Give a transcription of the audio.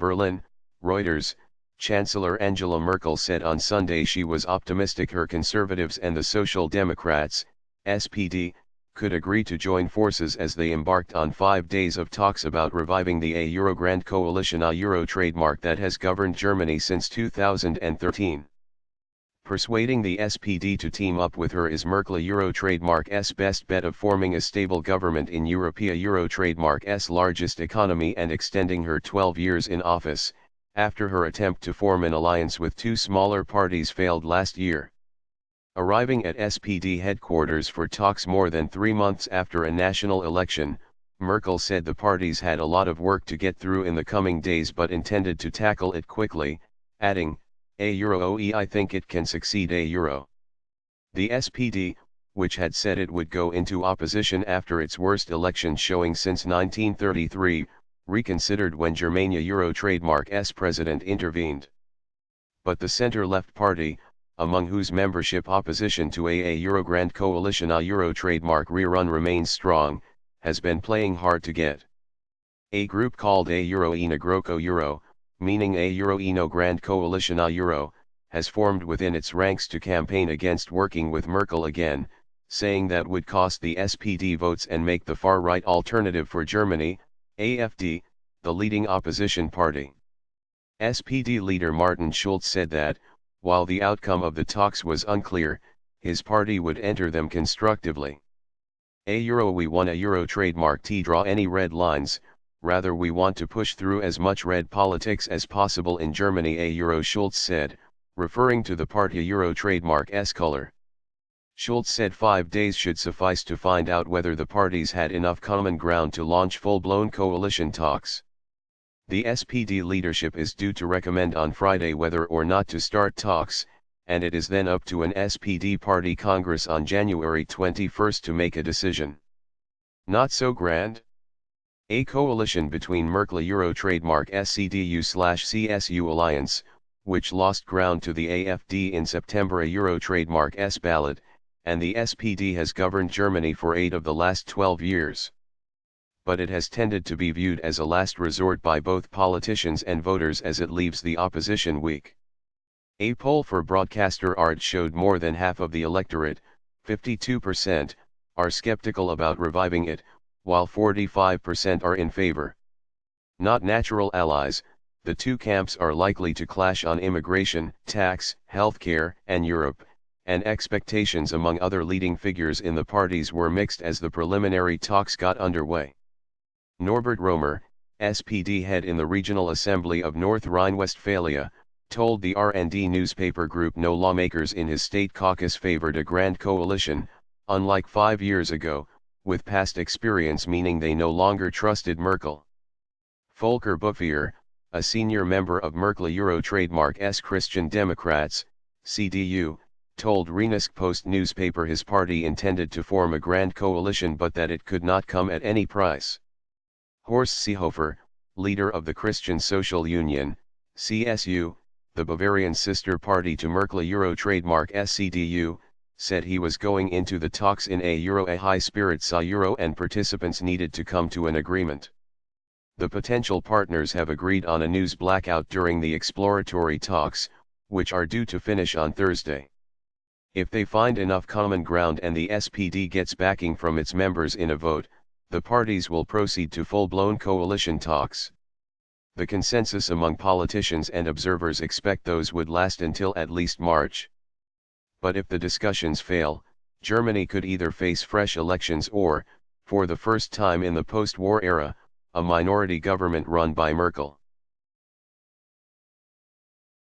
Berlin, Reuters. Chancellor Angela Merkel said on Sunday she was optimistic her Conservatives and the Social Democrats, SPD, could agree to join forces as they embarked on 5 days of talks about reviving the Euro-Grand Coalition, a Euro trademark that has governed Germany since 2013. Persuading the SPD to team up with her is Merkel Euro trademark's best bet of forming a stable government in Europe, a Euro trademark's largest economy, and extending her 12 years in office, after her attempt to form an alliance with two smaller parties failed last year. Arriving at SPD headquarters for talks more than 3 months after a national election, Merkel said the parties had a lot of work to get through in the coming days but intended to tackle it quickly, adding, "A Euro, I think it can succeed, a Euro." The SPD, which had said it would go into opposition after its worst election showing since 1933, reconsidered when Germania Euro trademark's president intervened. But the center-left party, among whose membership opposition to a Euro Grand Coalition, a Euro trademark rerun remains strong, has been playing hard to get. A group called a Euro e Negroko Euro, meaning a Euro e no Grand Coalition a Euro, has formed within its ranks to campaign against working with Merkel again, saying that would cost the SPD votes and make the far-right Alternative for Germany, AfD, the leading opposition party. SPD leader Martin Schulz said that, while the outcome of the talks was unclear, his party would enter them constructively. A Euro, we want a Euro trademark to draw any red lines, rather we want to push through as much red politics as possible in Germany, a Euro, Schulz said, referring to the party Euro trademark's color. Schulz said 5 days should suffice to find out whether the parties had enough common ground to launch full-blown coalition talks. The SPD leadership is due to recommend on Friday whether or not to start talks, and it is then up to an SPD party congress on January 21 to make a decision. Not so grand? A coalition between Merkel Euro trademark CDU/CSU alliance, which lost ground to the AfD in September, a Euro trademark's ballot, and the SPD has governed Germany for 8 of the last 12 years. But it has tended to be viewed as a last resort by both politicians and voters as it leaves the opposition weak. A poll for broadcaster Art showed more than half of the electorate, 52%, are skeptical about reviving it, while 45% are in favor. Not natural allies, the two camps are likely to clash on immigration, tax, healthcare, and Europe, and expectations among other leading figures in the parties were mixed as the preliminary talks got underway. Norbert Romer, SPD head in the Regional Assembly of North Rhine-Westphalia, told the R&D newspaper group no lawmakers in his state caucus favored a grand coalition, unlike 5 years ago, with past experience meaning they no longer trusted Merkel. Volker Bouffier, a senior member of Merkel Euro trademark's Christian Democrats, CDU, told Rheinische Post newspaper his party intended to form a grand coalition but that it could not come at any price. Horst Seehofer, leader of the Christian Social Union, CSU, the Bavarian sister party to Merkel Euro trademark CDU, said he was going into the talks in a high spirits a Euro and participants needed to come to an agreement. The potential partners have agreed on a news blackout during the exploratory talks, which are due to finish on Thursday. If they find enough common ground and the SPD gets backing from its members in a vote, the parties will proceed to full-blown coalition talks. The consensus among politicians and observers expect those would last until at least March. But if the discussions fail, Germany could either face fresh elections or, for the first time in the post-war era, a minority government run by Merkel.